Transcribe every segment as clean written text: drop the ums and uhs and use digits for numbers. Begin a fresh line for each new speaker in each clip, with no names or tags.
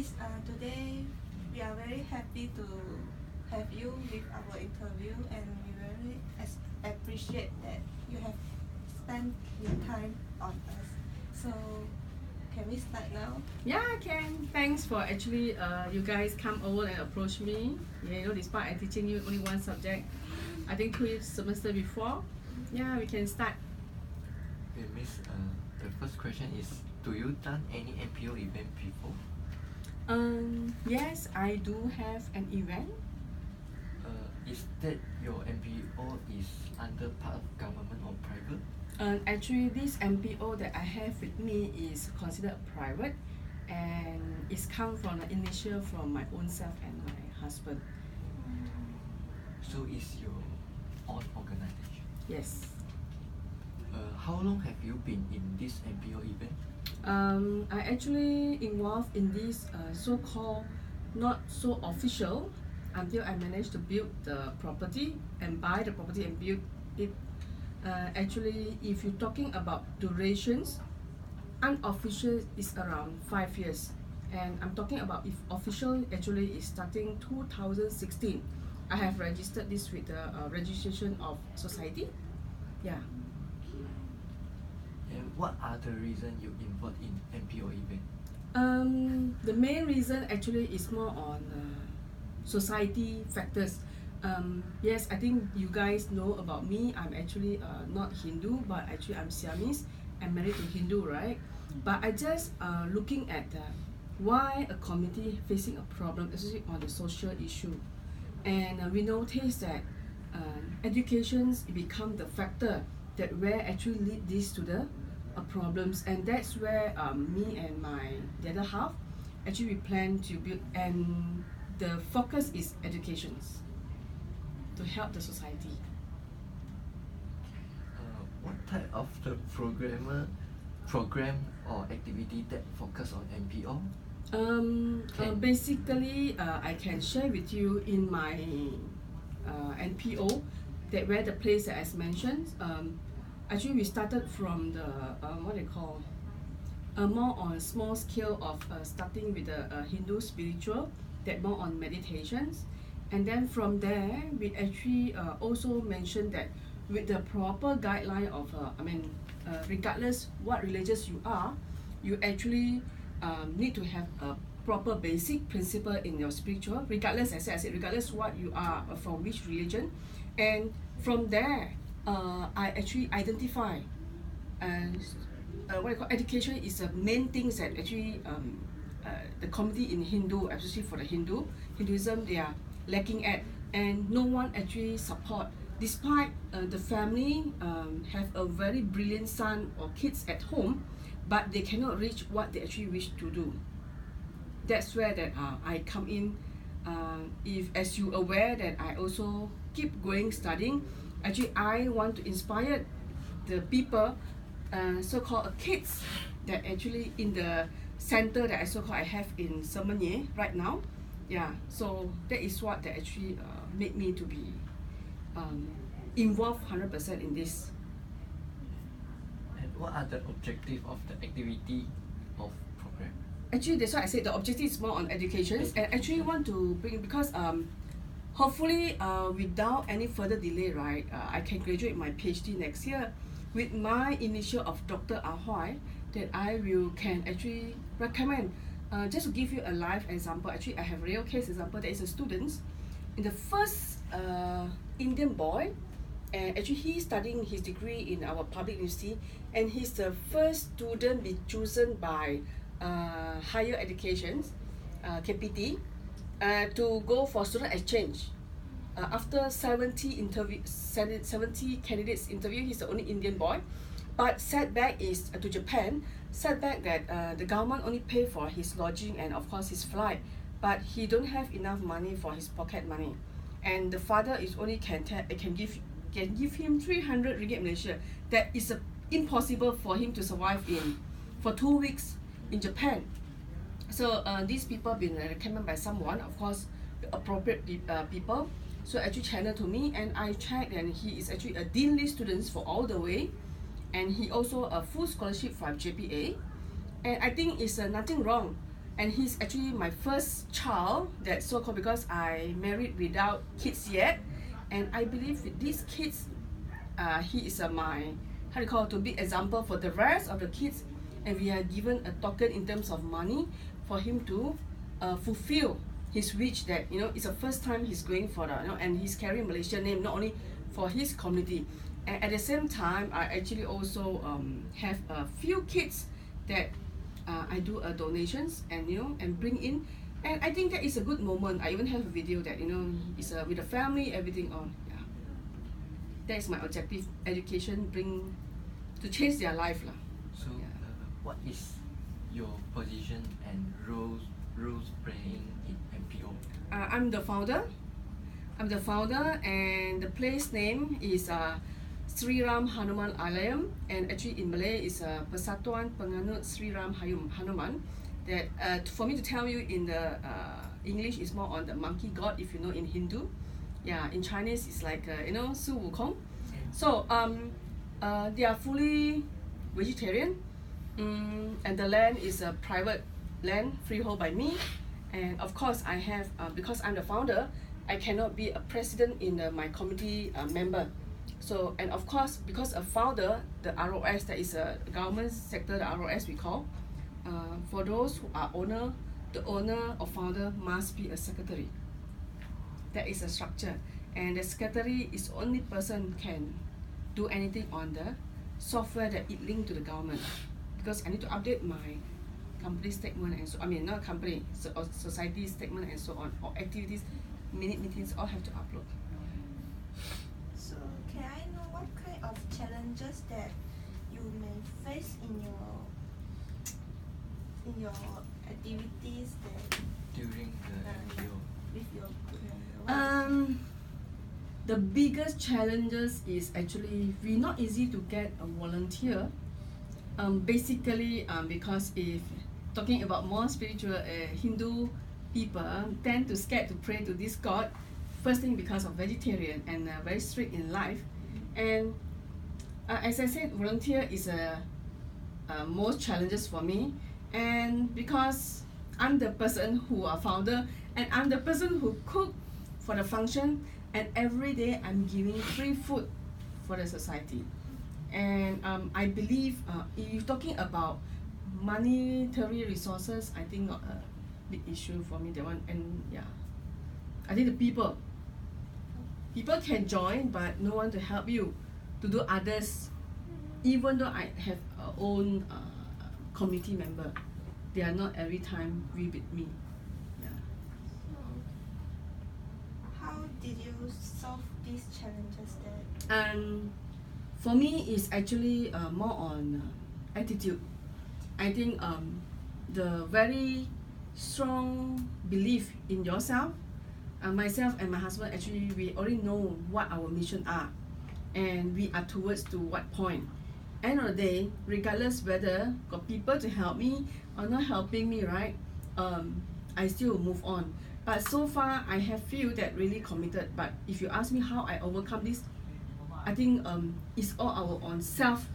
Miss. Today we are very happy to have you with our interview, and we very appreciate that you have spent your time on us. So, can we start now?
Yeah, I can. Thanks for actually you guys come over and approach me. Yeah, despite I teaching you only one subject, I think 2 semester before. Yeah, we can start.
Okay, Miss, the first question is, do you done any NPO event before?
Yes, I do have an event.
Is that your NPO is under part of government or private?
Actually, this MPO that I have with me is considered private, and it's come from the initial from my own self and my husband.
So it's your own organization?
Yes.
How long have you been in this NPO event?
I actually involved in this so-called not so official until I managed to build the property and buy the property and build it. Actually, if you're talking about durations, unofficial is around 5 years, and I'm talking about if official actually is starting 2016. I have registered this with the registration of society. Yeah.
And what are the reasons you involved in NPO event?
The main reason actually is more on society factors. Yes, I think you guys know about me. I'm actually not Hindu, but actually I'm Siamese. I'm married to Hindu, right? But I just looking at why a community facing a problem, especially on the social issue, and we notice that educations become the factor that where actually lead this to the problems, and that's where me and the other half actually we plan to build, and the focus is educations to help the society.
What type of the program or activity that focus on NPO?
Basically, I can share with you in my NPO that where the place that as mentioned. Actually, we started from the what they call more on small scale of starting with the Hindu spiritual, that more on meditations, and then from there we actually also mentioned that with the proper guideline of regardless what religious you are, you actually need to have a proper basic principle in your spiritual, regardless, as I said, regardless what you are from which religion, and from there I actually identify and what I call education is the main things that actually the community in Hindu, especially for the Hinduism, they are lacking at, and no one actually support. Despite the family have a very brilliant son or kids at home, but they cannot reach what they actually wish to do. That's where that I come in. If as you aware that I also keep going studying, actually I want to inspire the people, so-called kids that actually in the center that I so-called I have in Semenye right now. Yeah, so that is what that actually made me to be involved 100% in this.
And what are the objective of the activity of program?
Actually, that's why I said the objective is more on education, and actually want to bring, because hopefully without any further delay, right, I can graduate my PhD next year with my initial of Dr. Huai, that I will can actually recommend. Just to give you a live example, actually I have a real case example. There is a student in the first Indian boy, and actually he's studying his degree in our public university, and he's the first student be chosen by higher education, KPT, to go for student exchange. After 70 candidates interview, he's the only Indian boy. But setback is to Japan. Setback that the government only pay for his lodging and of course his flight, but he don't have enough money for his pocket money, and the father is only can give him 300 ringgit Malaysia. That is impossible for him to survive in for 2 weeks in Japan. So these people been recommended by someone, of course, the appropriate people. So actually channel to me, and I checked, and he is actually a dean list students for all the way, and he also a full scholarship from JPA, and I think it's nothing wrong. and he's actually my first child that so-called because I married without kids yet, and I believe with these kids, he is my how do you call it, to be example for the rest of the kids, and we are given a token in terms of money for him to fulfill his wish that it's the first time he's going for the and he's carrying Malaysian name not only for his community. And at the same time, I actually also have a few kids that I do donations and and bring in, and I think that is a good moment. I even have a video that is with the family, everything on. Yeah, that is my objective. Education bring to change their life lah.
So,
Yeah.
what is your position and roles playing in MPO?
I'm the founder. And the place name is Sri Ram Hanuman Alayam, and actually in Malay is Persatuan Penganut Sri Ram Hanuman. That for me to tell you in the English is more on the monkey god, if you know in Hindu. Yeah, in Chinese it's like Su Wukong. So they are fully vegetarian, and the land is a private land, freehold by me. And of course I have because I'm the founder, I cannot be a president in my committee member. So, and of course, because a founder, the ROS, that is a government sector, the ROS we call, for those who are the owner or founder must be a secretary. That is a structure. And the secretary is only person can do anything on the software that it linked to the government. Because I need to update my company statement and so, not company, or society statement and so on, or activities, minute meetings, all have to upload.
So can I know what kind of challenges that you may face in your activities that
During the MPO?
with your
The biggest challenges is actually we not easy to get a volunteer. Basically, because if talking about more spiritual Hindu people tend to scared to pray to this god. First thing because of vegetarian and very strict in life, and as I said, volunteer is a most challenges for me, and because I'm the person who are founder and I'm the person who cook for the function, and every day I'm giving free food for the society. And I believe if you're talking about monetary resources, I think not a big issue for me, that one. And yeah, I think the people can join, but no one to help you to do others. Even though I have a own committee member, they are not every time with me. Yeah.
how did you solve these challenges that
And for me, it's actually more on attitude. I think the very strong belief in yourself. Myself and my husband, actually we already know what our mission are, and we are towards to what point. End of the day, regardless whether got people to help me or not helping me, right? I still will move on. But so far, I have feel that really committed. But if you ask me how I overcome this, I think it's all our own self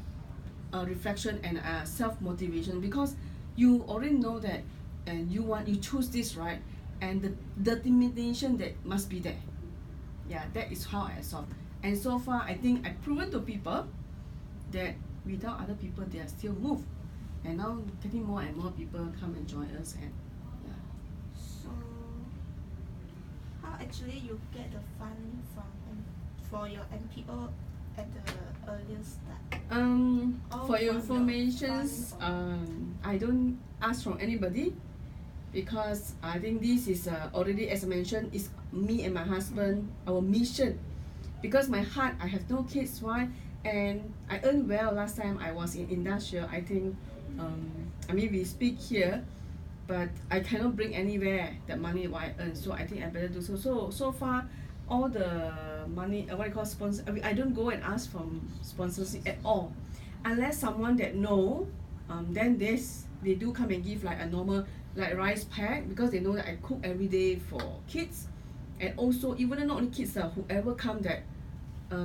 reflection and self motivation, because you already know that and you choose this, right, and the determination that must be there. Yeah, that is how I solve. And so far, I think I've proven to people that without other people, they are still moved. And now getting more and more people come and join us, and yeah.
so how actually you get the fund for your MPO at the earliest start? All
For your
from your
information,
fund
I don't ask from anybody, because I think this is already, as I mentioned, is me and my husband, our mission. Because my heart, I have no kids, why? And I earned well last time I was in industrial. I think, we speak here, but I cannot bring anywhere that money what I earn. So I think I better do so. So far, all the money, what I call sponsor, I don't go and ask from sponsorship at all, unless someone that know, then they do come and give like a normal like rice pack, because they know that I cook every day for kids, and also even not only kids, whoever come that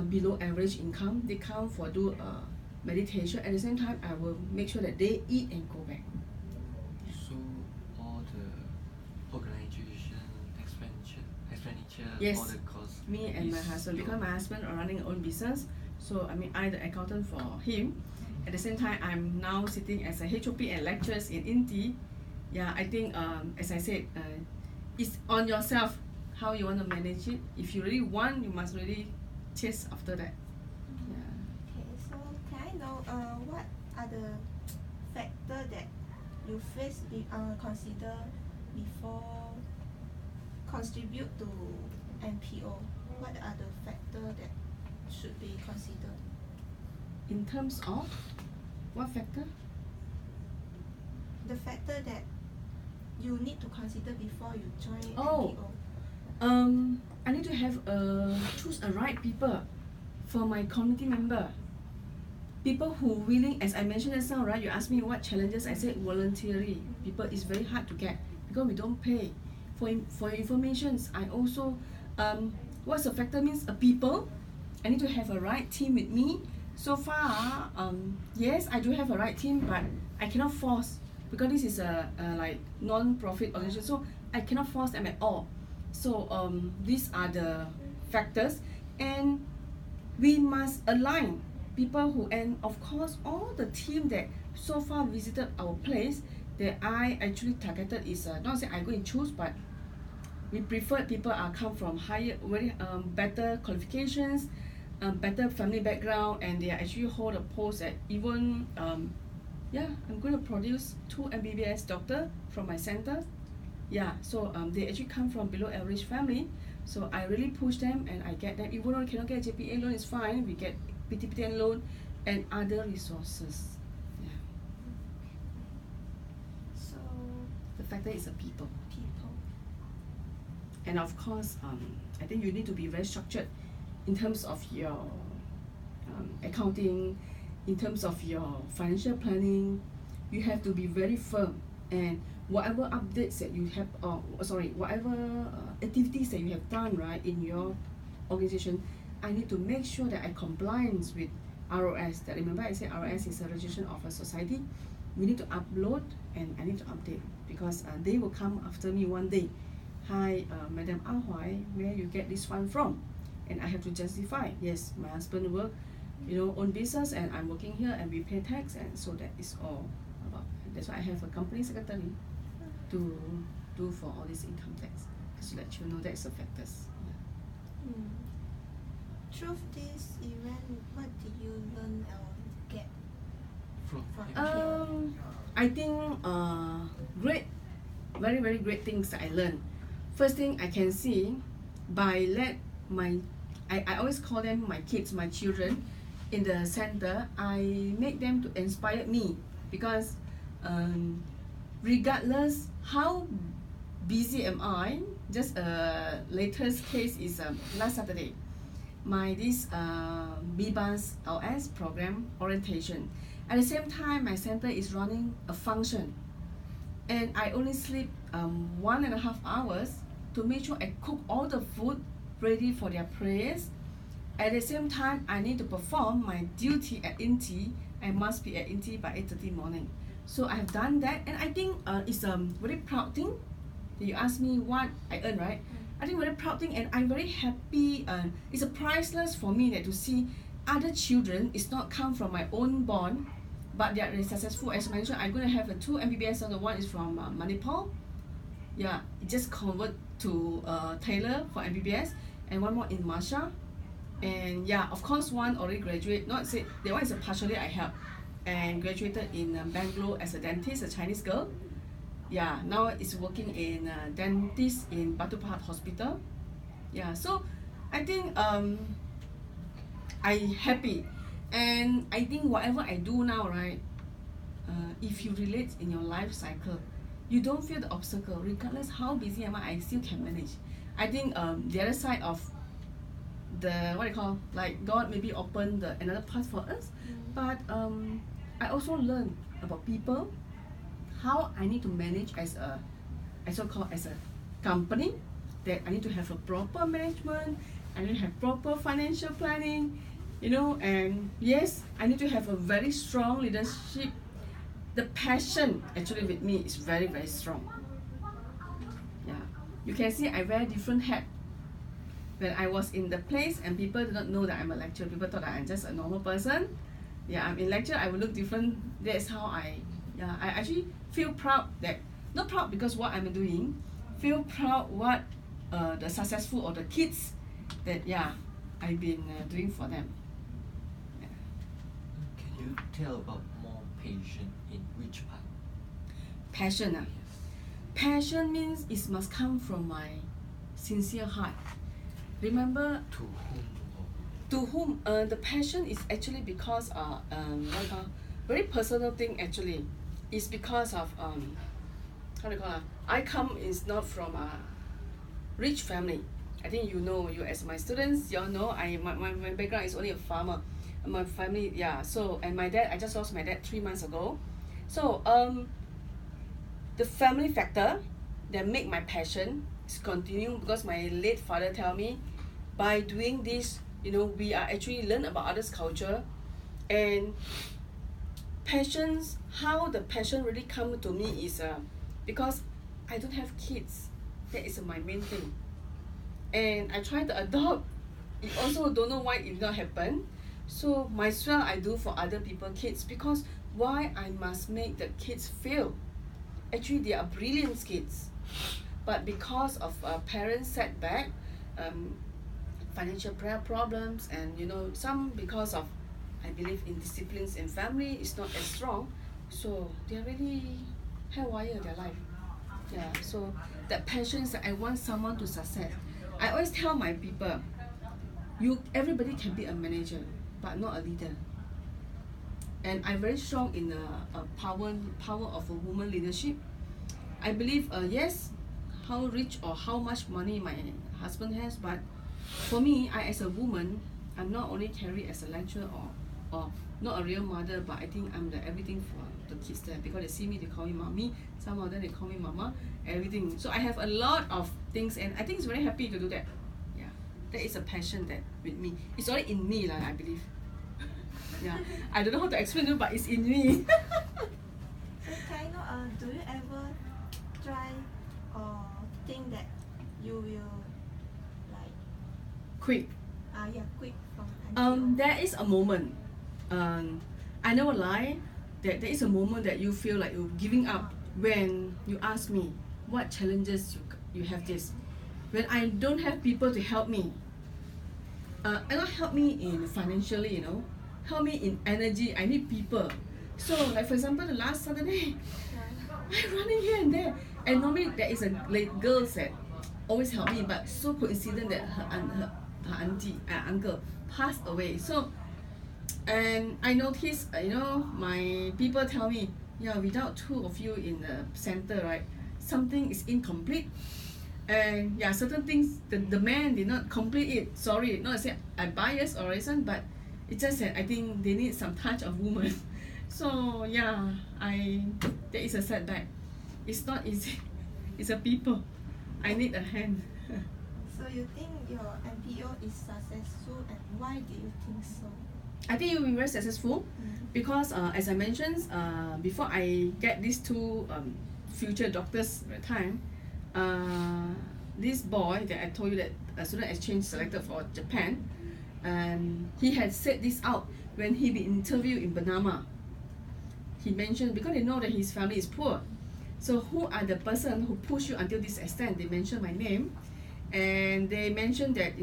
below average income, they come for do meditation. At the same time, I will make sure that they eat and go back.
So all the
Yes.
all the costs.
Me and my
is
husband,
your-
because my husband are running own business, so I mean I the accountant for him. At the same time, I'm now sitting as a HOP and lectures in Inti. Yeah, I think as I said, it's on yourself how you want to manage it. If you really want, you must really chase after that. Yeah.
Okay, so can I know what are the factor that you consider before contribute to NPO? What are the factor that should be considered?
In terms of what factor?
The factor that you need to consider before you join
Oh.
NPO.
I need to have choose a right people for my community member. People who willing, as I mentioned just now, right? You asked me what challenges. I said voluntary. People is very hard to get because we don't pay. For informations, I also what's the factor means a people. I need to have a right team with me. So far, yes, I do have a right team, but I cannot force because this is a like non-profit organization, so I cannot force them at all. So these are the factors, and we must align people who, and of course all the team that so far visited our place that I actually targeted is not say I go and choose, but we prefer people are come from higher very better qualifications, better family background, and they actually hold a post at even yeah, I'm going to produce 2 MBBS doctor from my center. Yeah, so they actually come from below average family, so I really push them and I get them. Even though we cannot get JPA loan, it's fine. We get PTPTN loan and other resources. Yeah,
So
the factor is the people,
people.
and of course, I think you need to be very structured in terms of your accounting, in terms of your financial planning. You have to be very firm, and whatever updates that you have, whatever activities that you have done right in your organization, I need to make sure that I compliance with ROS. That remember I said ROS is a registration of a society. We need to upload and I need to update because they will come after me one day. Hi, Madam Huai, where you get this fund from? And I have to justify. Yes, my husband work, own business, and I'm working here, and we pay tax, and so that is all about. That's why I have a company secretary to do for all this income tax, just to let you know that's the factors. Yeah.
Through this event, what did you learn or get
From
from
NPO.
I think great, very very great things that I learned. First thing I can see by I always call them my kids, my children in the center. I make them to inspire me because regardless how busy am I, just latest case is last Saturday my this BBAS LS program orientation. At the same time, my center is running a function, and I only sleep 1.5 hours to make sure I cook all the food ready for their prayers. At the same time, I need to perform my duty at Inti. I must be at Inti by 8:30 morning. So I have done that, and I think it's a very proud thing. You ask me what I earn, right? I think very proud thing, and I'm very happy. It's a priceless for me that to see other children. It's not come from my own born, but they are really successful. As mentioned, I'm going to have 2 MBBS. The one is from Manipur. Yeah, it just convert to Taylor for MBBS, and one more in Masha. And yeah, of course, one already graduate. Not say that one is a partially I help, and graduated in Bangalore as a dentist, a Chinese girl. Yeah, now is working in dentist in Batu Pahat Hospital. Yeah, so I think I happy, and I think whatever I do now, right? If you relate in your life cycle, you don't feel the obstacle. Regardless how busy am I still can manage. I think the other side of the what you call like God maybe open another path for us, but I also learn about people, how I need to manage as a company, that I need to have a proper management, I need to have proper financial planning, and yes, I need to have a very strong leadership. The passion actually with me is very very strong. Yeah, you can see I wear different hat when I was in the place and people did not know that I'm a lecturer. People thought that I'm just a normal person. Yeah, I'm in lecture, I will look different. That's how I actually feel proud that, not proud because what I'm doing, feel proud what the successful or the kids that I've been doing for them. Yeah.
Can you tell about more patient in which part?
Passion.
Yes.
Passion means it must come from my sincere heart. Remember,
To whom?
to whom the passion is actually because what you call, very personal thing actually. It's because of how do you call it? I come is not from a rich family. I think you know, you as my students, you all know my background is only a farmer. My family, so, and my dad, I just lost my dad 3 months ago. So the family factor that make my passion is continue because my late father tell me, by doing this, we are actually learn about others' culture. And passions, how the passion really come to me is because I don't have kids. That is my main thing. And I try to adopt. It also don't know why it did not happen. So might as well I do for other people kids, because why I must make the kids fail? Actually they are brilliant kids, but because of parents setback, financial problems, and some because of, I believe, indisciplines in family is not as strong, so they are really haywire their life. Yeah, so that passion is that I want someone to success. I always tell my people, everybody can be a manager, but not a leader. And I'm very strong in the power of a woman leadership. I believe yes, how rich or how much money my husband has, but for me, I as a woman, I'm not only carried as a lecturer or not a real mother, but I think I'm the everything for the kids there, because they see me, they call me mommy. Some of them they call me mama. Everything. So I have a lot of things, and I think it's very happy to do that. Yeah, that is a passion that with me. It's already in me, I believe. Yeah, I don't know how to explain it, but it's in me.
So can I know, do you ever try or think that you will like
Quick.
quit from NGO?
There is a moment. I never lie. That there is a moment that you feel like you're giving up when you ask me what challenges you have this. When I don't have people to help me, and not help me in financially, help me in energy. I need people. So like for example, the last Saturday, I'm running here and there, and normally there is a late girl that always help me, but so coincident that her auntie uncle passed away. So, and I noticed, my people tell me, without two of you in the center, right, something is incomplete. And certain things the man did not complete it. Sorry, not to say I'm biased or reason, but it's just that I think they need some touch of woman. So that is a setback. It's not easy. It's a people. I need a hand.
So you think your NPO is successful, and why do you think so?
I think you'll be very successful because as I mentioned, before I get these two future doctors at the time, this boy that I told you that a student exchange selected for Japan, and he had said this out when he be interviewed in Panama. He mentioned, because they know that his family is poor, so who are the person who push you until this extent? They mentioned my name, and they mentioned that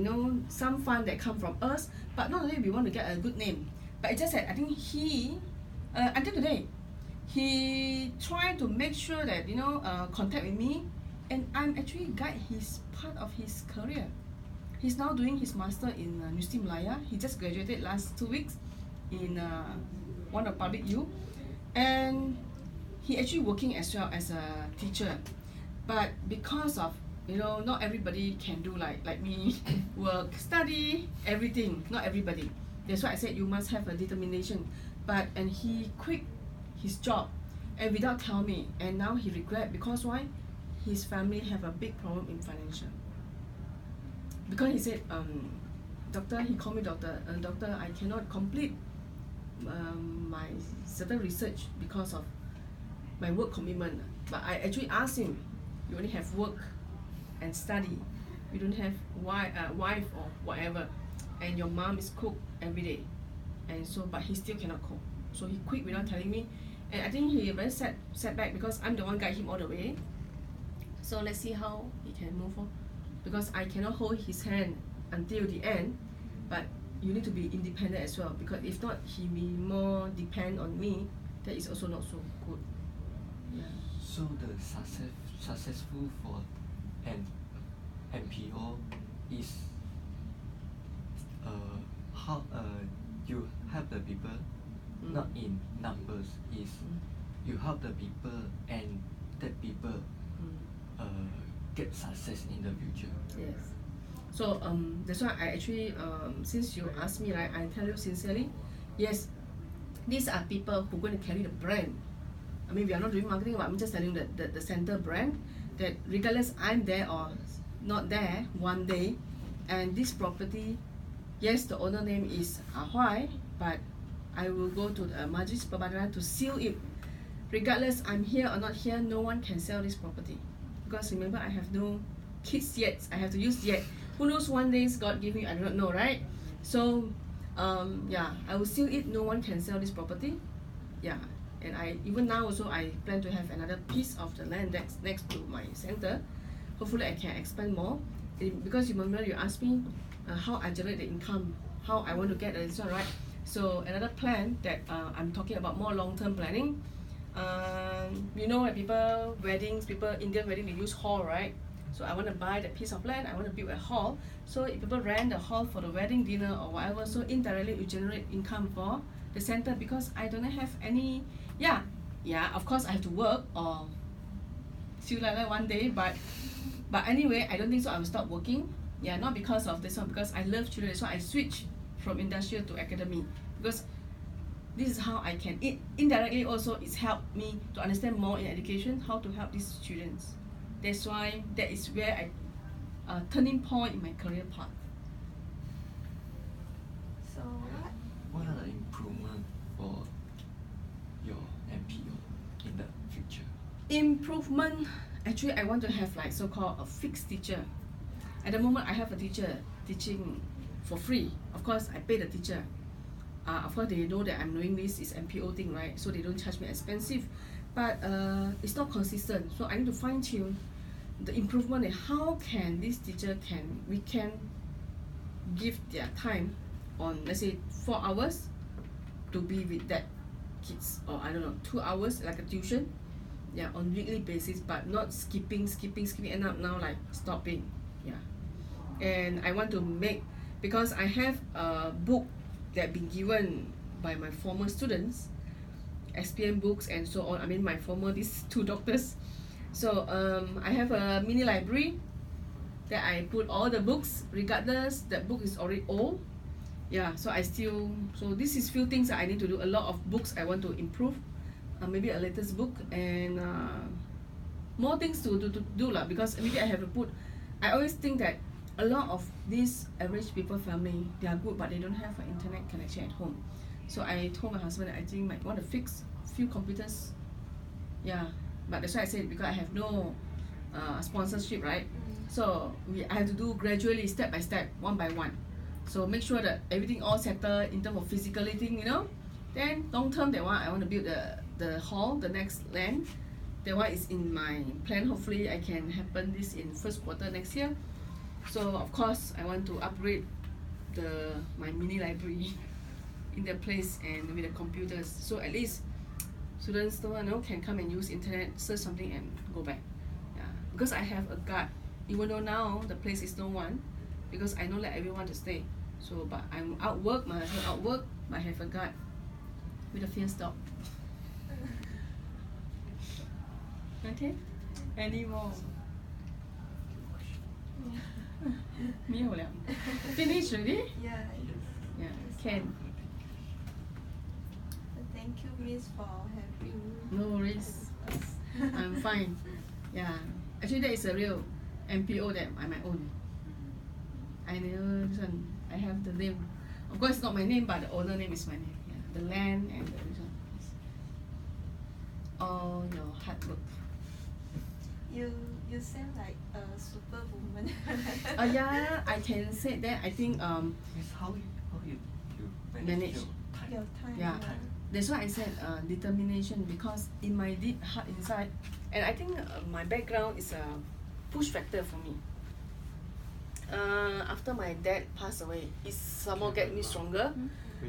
some fund that come from us, but not only we want to get a good name, but it's just that I think he until today he tried to make sure that contact with me, and I'm actually guide his part of his career. He's now doing his master in University Malaya. He just graduated last 2 weeks in one of public U, and he actually working as well as a teacher. But because of not everybody can do like me, work, study, everything. Not everybody. That's why I said you must have a determination. And he quit his job, and without telling me, and now he regret because why? His family have a big problem in financial. Because he said, doctor, he called me doctor. Doctor, I cannot complete my certain research because of my work commitment. But I actually asked him, you only have work and study, you don't have wife or whatever, and your mom is cook every day, and so but he still cannot cook, so he quit without telling me, and I think he very sad back because I'm the one guide him all the way. So let's see how he can move on, because I cannot hold his hand until the end, but you need to be independent as well, because if not he may more depend on me. That is also not so good. Yeah.
So the successful for an MPO is how you help the people, not in numbers, is you help the people and that people get success in the future.
Yes. So that's why I actually since you asked me, right, I tell you sincerely, yes, these are people who are going to carry the brand. I mean, we are not doing marketing, but I'm just telling you the center brand, that regardless I'm there or not there one day, and this property, yes, the owner name is Huai, but I will go to the Majlis Perbadaran to seal it. Regardless I'm here or not here, no one can sell this property, because remember, I have no kids yet. I have to use yet. Who knows, one day God give me, I don't know, right? So yeah, I will seal it. No one can sell this property. Yeah, and I even now also I plan to have another piece of the land that's next to my center. Hopefully I can expand more, because you remember you asked me how I generate the income, how I want to get this one, right? So another plan that I'm talking about, more long-term planning. You know, like people weddings, people Indian wedding, they use hall, right? So I want to buy that piece of land, I want to build a hall. So if people rent the hall for the wedding dinner or whatever, so indirectly you generate income for the center, because I don't have any, yeah, of course I have to work or see like that one day, but anyway, I don't think so I will stop working. Yeah, not because of this one, because I love children. That's why I switch from industrial to academy, because this is how I can, indirectly also it's helped me to understand more in education, how to help these students. That's why that is where I turning point in my career path.
So
What are the improvements for your MPO in the future?
Improvement, actually I want to have like so-called a fixed teacher. At the moment I have a teacher teaching for free. Of course I pay the teacher. Of course they know that I'm doing this is MPO thing, right? So they don't charge me expensive, but it's not consistent. So I need to fine tune the improvement in how can this teacher we can give their time on, let's say 4 hours to be with that kids, or I don't know, 2 hours like a tuition, yeah, on weekly basis, but not skipping, end up now like stopping, yeah. And I want to make, because I have a book that been given by my former students, SPM books and so on. I mean my former, these 2 doctors. So I have a mini library that I put all the books, regardless that book is already old. Yeah, so so this is few things that I need to do. A lot of books I want to improve, maybe a latest book, and more things to do lah, because maybe I have to put, I always think that a lot of these average people family, they are good but they don't have an internet connection at home. So I told my husband that I think might want to fix few computers. Yeah, but that's why I said, because I have no sponsorship, right? So I have to do gradually, step by step, one by one. So make sure that everything all settled in terms of physicality thing, you know. Then long term, that one I want to build the hall, the next land. That one is in my plan. Hopefully I can happen this in first quarter next year. So of course I want to upgrade my mini library in the place and with the computers, so at least students can come and use internet, search something and go back. Yeah, because I have a guard, even though now the place is no one, because I don't let everyone to stay. So but I'm out work, my husband out work, but I have a guard with a fierce dog. Okay, any more? 没有了 Finish already?
yeah.
Yeah, can.
Thank you, Miss, for having
No worries.
us.
I'm fine. Yeah, actually that is a real MPO that I my own. I know this one. I have the name. Of course, it's not my name, but the owner name is my name. Yeah, the land and the this one. All your hard work.
You You sound like a superwoman.
Yeah, I can say that. I think
It's how you
Manage.
your time.
Your time.
Yeah. That's why I said determination, because in my deep heart inside, and I think my background is a push factor for me. After my dad passed away, it somehow get me stronger,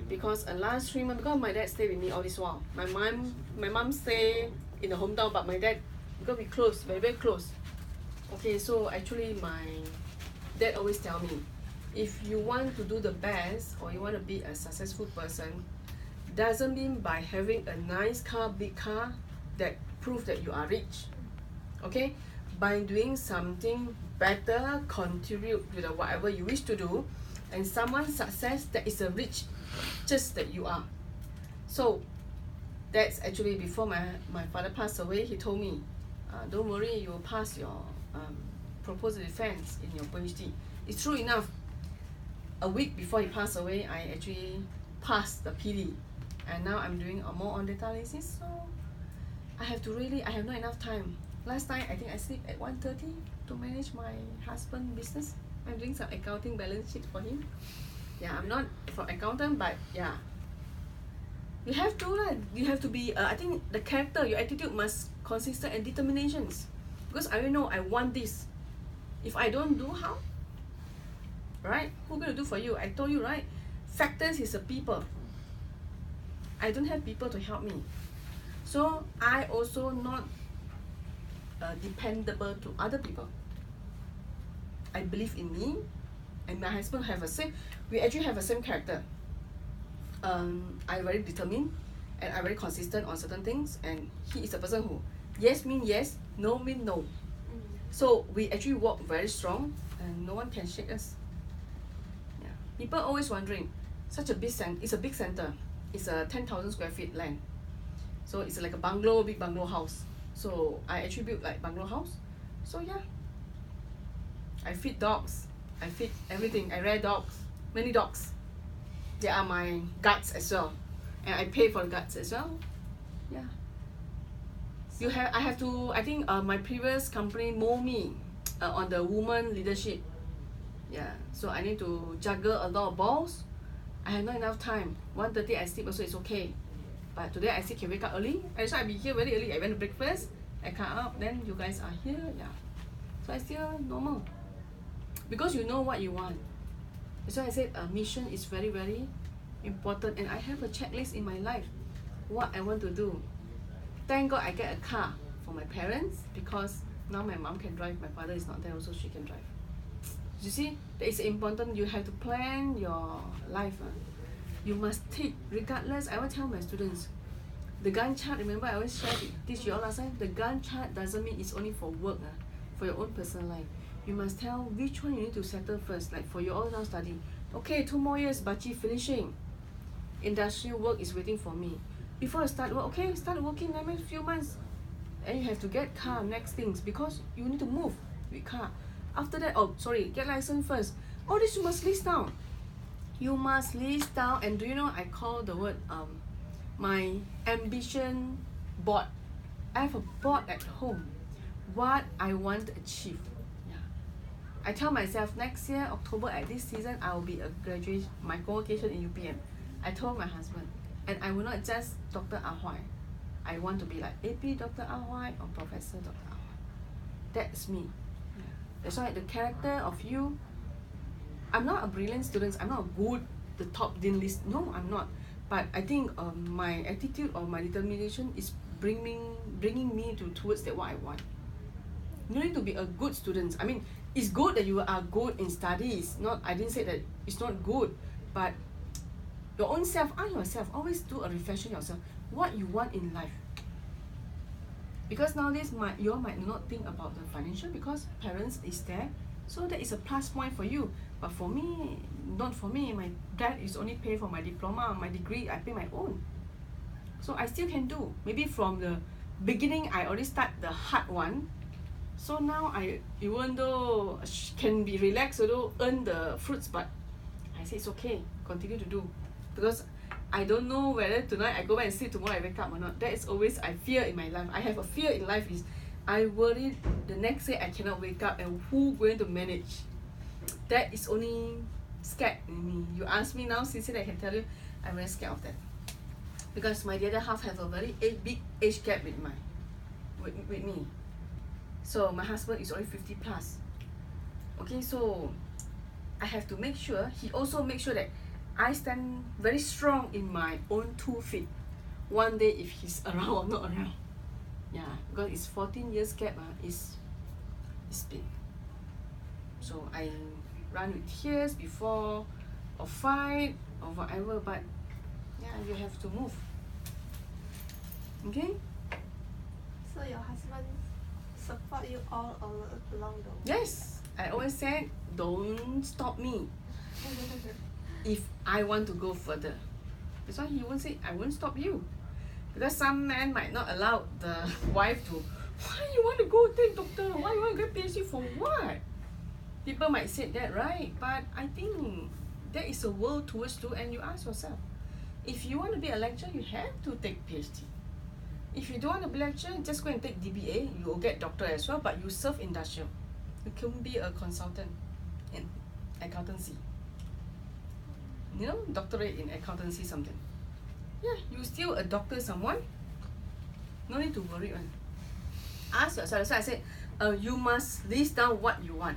because last 3 months, because my dad stayed with me all this while. My mom stay in the hometown, but my dad, because we close, very close. Okay, so actually my dad always tell me, if you want to do the best or you want to be a successful person, doesn't mean by having a nice car, big car, that prove that you are rich. Okay, by doing something better, contribute to the whatever you wish to do, and someone's success, that is a rich just that you are. So that's actually before my father passed away. He told me, don't worry, you will pass your proposed defense in your PhD. It's true enough. A week before he passed away, I actually passed the PD, and now I'm doing more on data analysis. So I have not enough time. Last night I think I sleep at 1:30 to manage my husband business. I'm doing some accounting balance sheet for him. Yeah, I'm not for accountant, but yeah, you have to you have to be I think the character, your attitude must consistent and determinations, because I know I want this. If I don't do, how? Right? Who gonna do for you? I told you, right? Factors is the people. I don't have people to help me, so I also not dependable to other people. I believe in me, and my husband have a same. We actually have a same character. I very determined, and I very consistent on certain things, and he is a person who yes mean yes, no mean no. So we actually walk very strong, and no one can shake us. Yeah. People always wondering, such a big it's a big center. It's a 10,000 square feet land. So it's like a bungalow, big bungalow house. So I actually built like bungalow house. So yeah. I feed dogs. I feed everything. I rear dogs. Many dogs. They are my guards as well. And I pay for the guards as well. Yeah. I have to, I think my previous company mold me on the woman leadership. Yeah, so I need to juggle a lot of balls. I have not enough time. 1:30 I sleep also, it's okay. But today I still can wake up early. That's why I be here very early. I went to breakfast, I come up, then you guys are here. Yeah. So I still normal. Because you know what you want. That's why I said mission is very important, and I have a checklist in my life. What I want to do. Thank God I get a car for my parents, because now my mom can drive, my father is not there also, she can drive. You see, that is important. You have to plan your life. You must take, regardless. I will tell my students, the Gantt chart, remember I always teach you all last time, the Gantt chart doesn't mean it's only for work, for your own personal life. You must tell which one you need to settle first, like for your all now study. Okay, 2 more years, Bachi finishing. Industrial work is waiting for me. Before I start work, okay, start working, I mean few months. And you have to get car, next things, because you need to move with car. After that, get license first. All this you must list down. You must list down, and do you know I call the word my ambition board. I have a board at home. What I want to achieve. Yeah. I tell myself next year, October at this season, I will be a graduation, my convocation in UPM. I told my husband, and I will not just Dr. Huai. I want to be like AP Dr. Huai or Professor Dr. Huai. That's me. Yeah. That's why the character of you, I'm not a brilliant student, I'm not a good, the top dean list. No, I'm not. But I think my attitude or my determination is bringing me towards that what I want. You need to be a good student. I mean, it's good that you are good in studies. Not, I didn't say that it's not good, but your own self, ask yourself, always do a reflection yourself. What you want in life. Because nowadays you all might not think about the financial, because parents is there, so that is a plus point for you. But for me, not for me. My dad is only pay for my diploma, my degree, I pay my own. So I still can do. Maybe from the beginning I already start the hard one. So now even though can be relaxed, although earn the fruits, but I say it's okay, continue to do. Because I don't know whether tonight I go back and sleep, tomorrow I wake up or not. That is always I fear in my life. I have a fear in life is I worried the next day I cannot wake up and who going to manage. That is only scared in me. You ask me now, sincerely I can tell you, I'm very scared of that. Because my other half have a very big age gap with me. So my husband is already 50 plus. Okay, so I have to make sure, he also make sure that I stand very strong in my own 2 feet. One day if he's around or not around. Yeah, because it's 14 years gap, it's big. So I run with tears before a fight or whatever, but yeah, you have to move. Okay?
So your husband support you all along the way?
Yes, I always said, don't stop me if I want to go further. That's why he won't say, I won't stop you. Because some men might not allow the wife to, why you want to go take doctor? Why you want to get PhD for what? People might say that, right? But I think there is a world towards to, and you ask yourself, if you want to be a lecturer, you have to take PhD. If you don't want to be a lecturer, just go and take DBA. You will get doctor as well, but you serve industrial. You can be a consultant in accountancy. You know, doctorate in accountancy something. Yeah, you still a doctor someone. No need to worry one. Ask yourself. So I said, you must list down what you want.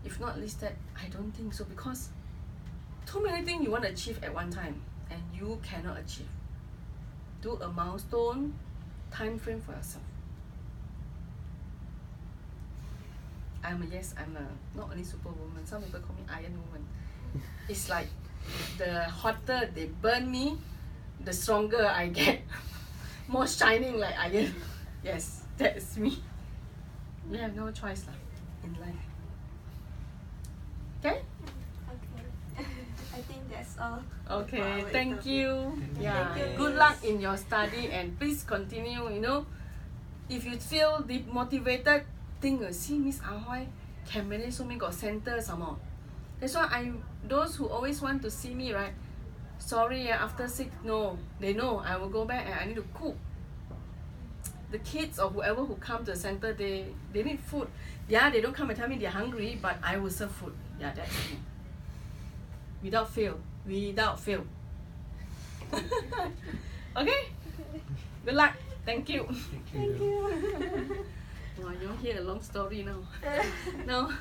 If not listed, I don't think so, because too many things you want to achieve at one time and you cannot achieve. Do a milestone time frame for yourself. I'm not only superwoman, some people call me Iron Woman. It's like the hotter they burn me, the stronger I get. More shining like iron. Yes, that's me. We have no choice in life. Okay?
Okay. I think that's all.
Okay,
for our
thank
interview.
you. Yeah,
Thank you,
good
Miss.
luck in your study and please continue, you know. If you feel demotivated, think, see Miss Huai can manage so many, got center some more. That's why those who always want to see me, right? Sorry, after 6, no. They know I will go back and I need to cook. The kids or whoever who come to the center, they need food. Yeah, they don't come and tell me they're hungry, but I will serve food. Yeah, that's me. Without fail. Without fail. Okay? Good luck. Thank you.
Thank you.
Wow, you hear a long story now. No.